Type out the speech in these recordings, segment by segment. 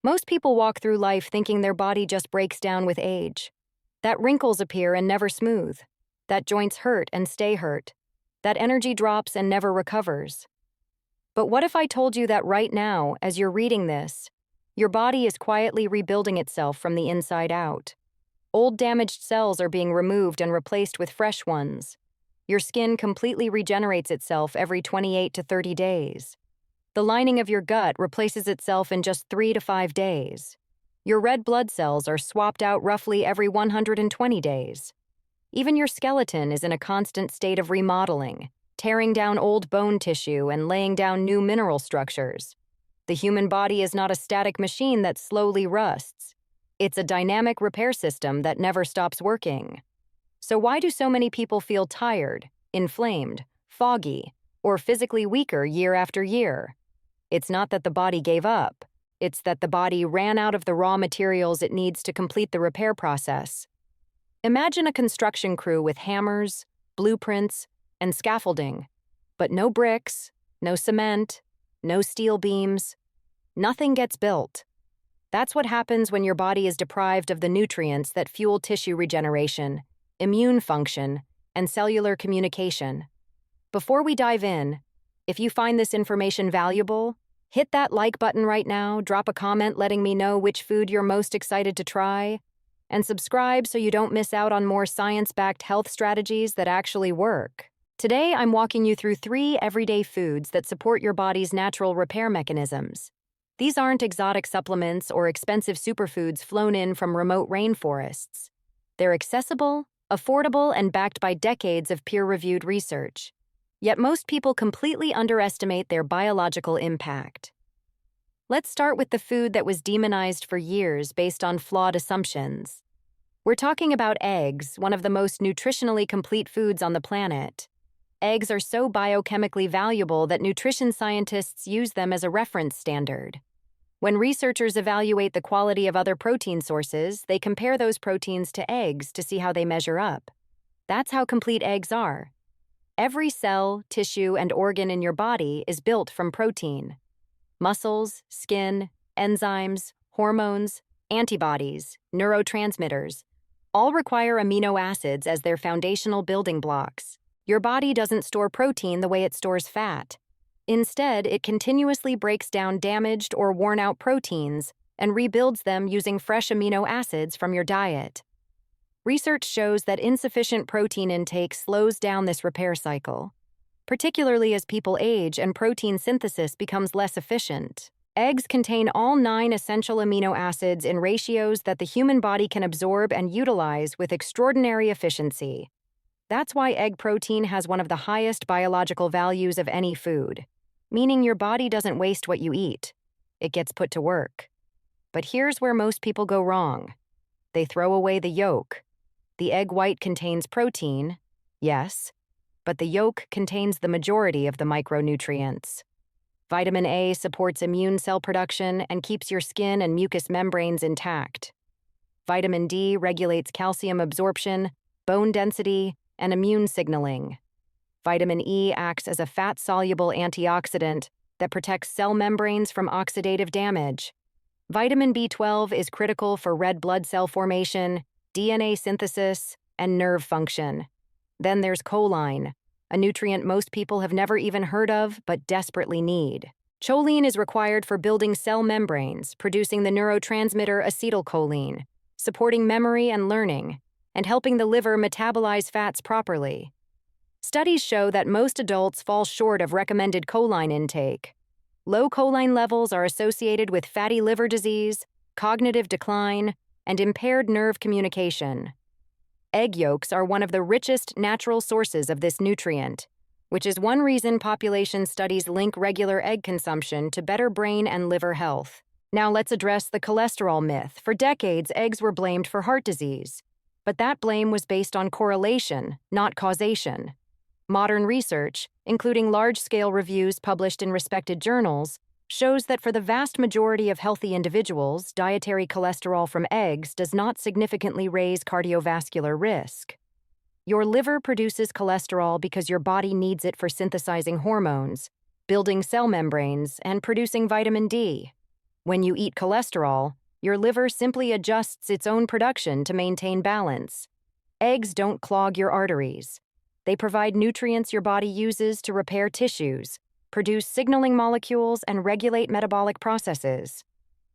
Most people walk through life thinking their body just breaks down with age. That wrinkles appear and never smooth. That joints hurt and stay hurt. That energy drops and never recovers. But what if I told you that right now, as you're reading this, your body is quietly rebuilding itself from the inside out? Old damaged cells are being removed and replaced with fresh ones. Your skin completely regenerates itself every 28 to 30 days. The lining of your gut replaces itself in just 3 to 5 days. Your red blood cells are swapped out roughly every 120 days. Even your skeleton is in a constant state of remodeling, tearing down old bone tissue and laying down new mineral structures. The human body is not a static machine that slowly rusts. It's a dynamic repair system that never stops working. So why do so many people feel tired, inflamed, foggy, or physically weaker year after year? It's not that the body gave up. It's that the body ran out of the raw materials it needs to complete the repair process. Imagine a construction crew with hammers, blueprints, and scaffolding, but no bricks, no cement, no steel beams. Nothing gets built. That's what happens when your body is deprived of the nutrients that fuel tissue regeneration, immune function, and cellular communication. Before we dive in, if you find this information valuable, hit that like button right now, drop a comment letting me know which food you're most excited to try, and subscribe so you don't miss out on more science-backed health strategies that actually work. Today, I'm walking you through 3 everyday foods that support your body's natural repair mechanisms. These aren't exotic supplements or expensive superfoods flown in from remote rainforests. They're accessible, affordable, and backed by decades of peer-reviewed research. Yet most people completely underestimate their biological impact. Let's start with the food that was demonized for years based on flawed assumptions. We're talking about eggs, one of the most nutritionally complete foods on the planet. Eggs are so biochemically valuable that nutrition scientists use them as a reference standard. When researchers evaluate the quality of other protein sources, they compare those proteins to eggs to see how they measure up. That's how complete eggs are. Every cell, tissue, and organ in your body is built from protein. Muscles, skin, enzymes, hormones, antibodies, neurotransmitters, all require amino acids as their foundational building blocks. Your body doesn't store protein the way it stores fat. Instead, it continuously breaks down damaged or worn-out proteins and rebuilds them using fresh amino acids from your diet. Research shows that insufficient protein intake slows down this repair cycle, particularly as people age and protein synthesis becomes less efficient. Eggs contain all 9 essential amino acids in ratios that the human body can absorb and utilize with extraordinary efficiency. That's why egg protein has one of the highest biological values of any food, meaning your body doesn't waste what you eat. It gets put to work. But here's where most people go wrong. They throw away the yolk. The egg white contains protein, yes, but the yolk contains the majority of the micronutrients. Vitamin A supports immune cell production and keeps your skin and mucous membranes intact. Vitamin D regulates calcium absorption, bone density, and immune signaling. Vitamin E acts as a fat-soluble antioxidant that protects cell membranes from oxidative damage. Vitamin B12 is critical for red blood cell formation, DNA synthesis, and nerve function. Then there's choline, a nutrient most people have never even heard of but desperately need. Choline is required for building cell membranes, producing the neurotransmitter acetylcholine, supporting memory and learning, and helping the liver metabolize fats properly. Studies show that most adults fall short of recommended choline intake. Low choline levels are associated with fatty liver disease, cognitive decline, and impaired nerve communication. Egg yolks are one of the richest natural sources of this nutrient, which is one reason population studies link regular egg consumption to better brain and liver health. Now let's address the cholesterol myth. For decades, eggs were blamed for heart disease, but that blame was based on correlation, not causation. Modern research, including large-scale reviews published in respected journals, shows that for the vast majority of healthy individuals, dietary cholesterol from eggs does not significantly raise cardiovascular risk. Your liver produces cholesterol because your body needs it for synthesizing hormones, building cell membranes, and producing vitamin D. When you eat cholesterol, your liver simply adjusts its own production to maintain balance. Eggs don't clog your arteries. They provide nutrients your body uses to repair tissues, produce signaling molecules, and regulate metabolic processes.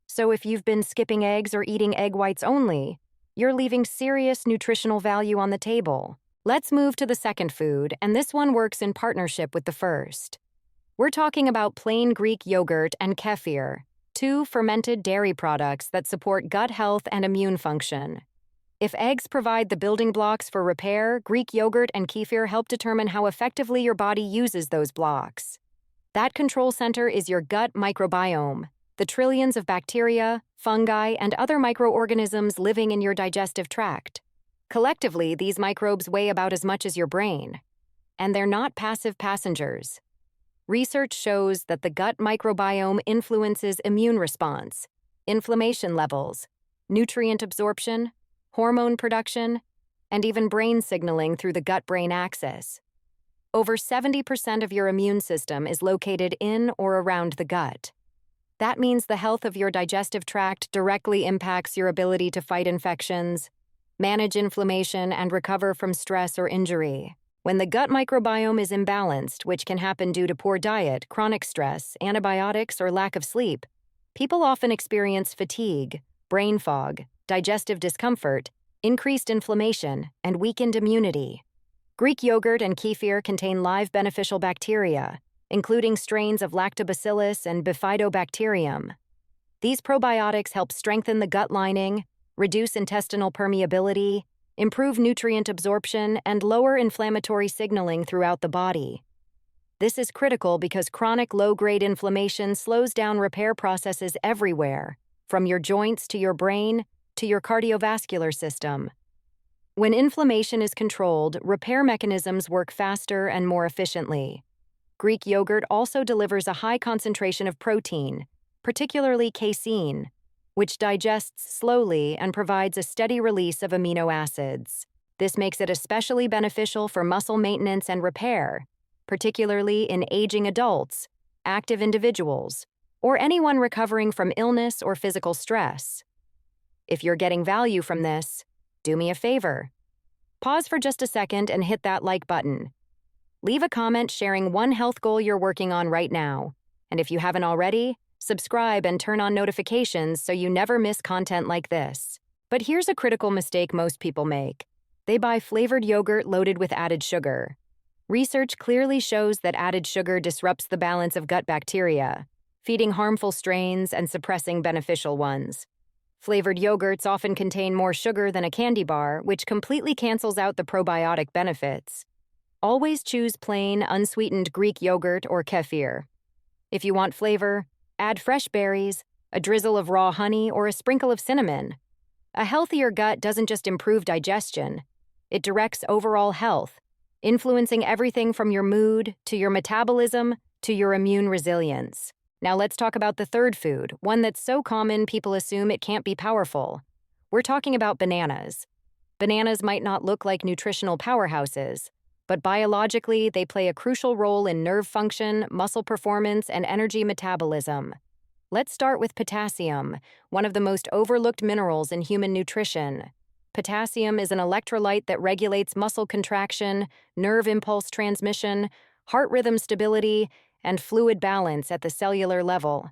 So if you've been skipping eggs or eating egg whites only, you're leaving serious nutritional value on the table. Let's move to the second food, and this one works in partnership with the first. We're talking about plain Greek yogurt and kefir, two fermented dairy products that support gut health and immune function. If eggs provide the building blocks for repair, Greek yogurt and kefir help determine how effectively your body uses those blocks. That control center is your gut microbiome, the trillions of bacteria, fungi, and other microorganisms living in your digestive tract. Collectively, these microbes weigh about as much as your brain. And they're not passive passengers. Research shows that the gut microbiome influences immune response, inflammation levels, nutrient absorption, hormone production, and even brain signaling through the gut-brain axis. Over 70% of your immune system is located in or around the gut. That means the health of your digestive tract directly impacts your ability to fight infections, manage inflammation, and recover from stress or injury. When the gut microbiome is imbalanced, which can happen due to poor diet, chronic stress, antibiotics, or lack of sleep, people often experience fatigue, brain fog, digestive discomfort, increased inflammation, and weakened immunity. Greek yogurt and kefir contain live beneficial bacteria, including strains of Lactobacillus and Bifidobacterium. These probiotics help strengthen the gut lining, reduce intestinal permeability, improve nutrient absorption, and lower inflammatory signaling throughout the body. This is critical because chronic low-grade inflammation slows down repair processes everywhere, from your joints to your brain to your cardiovascular system. When inflammation is controlled, repair mechanisms work faster and more efficiently. Greek yogurt also delivers a high concentration of protein, particularly casein, which digests slowly and provides a steady release of amino acids. This makes it especially beneficial for muscle maintenance and repair, particularly in aging adults, active individuals, or anyone recovering from illness or physical stress. If you're getting value from this, do me a favor. Pause for just a second and hit that like button. Leave a comment sharing one health goal you're working on right now. And if you haven't already, subscribe and turn on notifications so you never miss content like this. But here's a critical mistake most people make. They buy flavored yogurt loaded with added sugar. Research clearly shows that added sugar disrupts the balance of gut bacteria, feeding harmful strains and suppressing beneficial ones. Flavored yogurts often contain more sugar than a candy bar, which completely cancels out the probiotic benefits. Always choose plain, unsweetened Greek yogurt or kefir. If you want flavor, add fresh berries, a drizzle of raw honey, or a sprinkle of cinnamon. A healthier gut doesn't just improve digestion, it directs overall health, influencing everything from your mood to your metabolism to your immune resilience. Now let's talk about the third food, one that's so common people assume it can't be powerful. We're talking about bananas. Bananas might not look like nutritional powerhouses, but biologically they play a crucial role in nerve function, muscle performance, and energy metabolism. Let's start with potassium, one of the most overlooked minerals in human nutrition. Potassium is an electrolyte that regulates muscle contraction, nerve impulse transmission, heart rhythm stability, and fluid balance at the cellular level.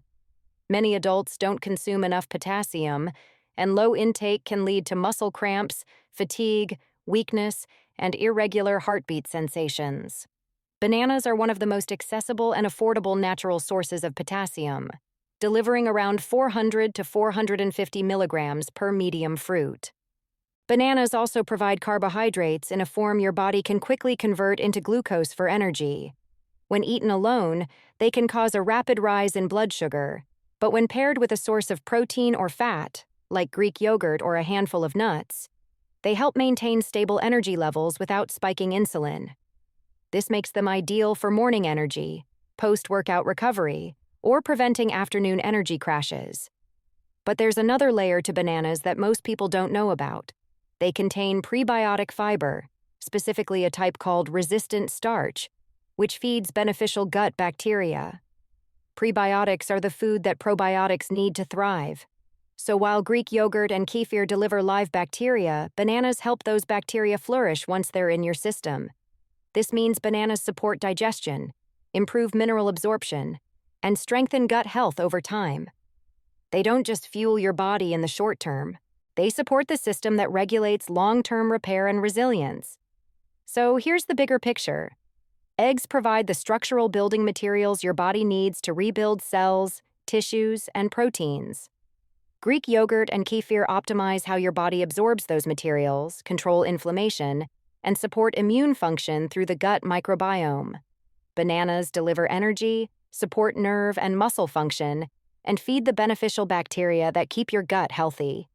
Many adults don't consume enough potassium, and low intake can lead to muscle cramps, fatigue, weakness, and irregular heartbeat sensations. Bananas are one of the most accessible and affordable natural sources of potassium, delivering around 400 to 450 milligrams per medium fruit. Bananas also provide carbohydrates in a form your body can quickly convert into glucose for energy. When eaten alone, they can cause a rapid rise in blood sugar, but when paired with a source of protein or fat, like Greek yogurt or a handful of nuts, they help maintain stable energy levels without spiking insulin. This makes them ideal for morning energy, post-workout recovery, or preventing afternoon energy crashes. But there's another layer to bananas that most people don't know about. They contain prebiotic fiber, specifically a type called resistant starch, which feeds beneficial gut bacteria. Prebiotics are the food that probiotics need to thrive. So while Greek yogurt and kefir deliver live bacteria, bananas help those bacteria flourish once they're in your system. This means bananas support digestion, improve mineral absorption, and strengthen gut health over time. They don't just fuel your body in the short term, they support the system that regulates long-term repair and resilience. So here's the bigger picture. Eggs provide the structural building materials your body needs to rebuild cells, tissues, and proteins. Greek yogurt and kefir optimize how your body absorbs those materials, control inflammation, and support immune function through the gut microbiome. Bananas deliver energy, support nerve and muscle function, and feed the beneficial bacteria that keep your gut healthy.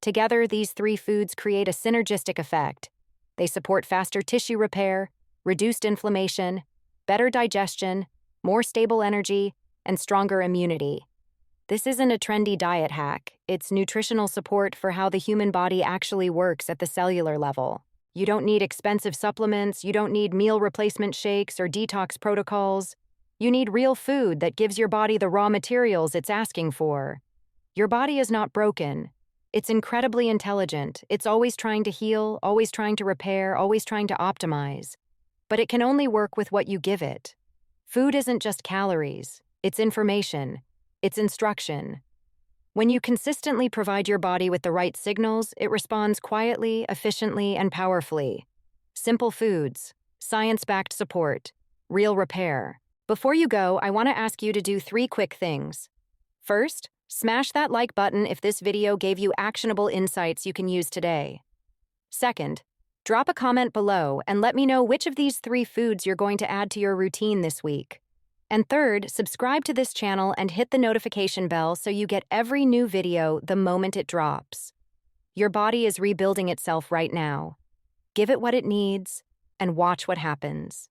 Together, these three foods create a synergistic effect. They support faster tissue repair, reduced inflammation, better digestion, more stable energy, and stronger immunity. This isn't a trendy diet hack, it's nutritional support for how the human body actually works at the cellular level. You don't need expensive supplements, you don't need meal replacement shakes or detox protocols. You need real food that gives your body the raw materials it's asking for. Your body is not broken. It's incredibly intelligent. It's always trying to heal, always trying to repair, always trying to optimize. But it can only work with what you give it. Food isn't just calories, it's information, it's instruction. When you consistently provide your body with the right signals, it responds quietly, efficiently, and powerfully. Simple foods, science-backed support, real repair. Before you go, I want to ask you to do 3 quick things. First, smash that like button if this video gave you actionable insights you can use today. Second, drop a comment below and let me know which of these 3 foods you're going to add to your routine this week. And third, subscribe to this channel and hit the notification bell so you get every new video the moment it drops. Your body is rebuilding itself right now. Give it what it needs and watch what happens.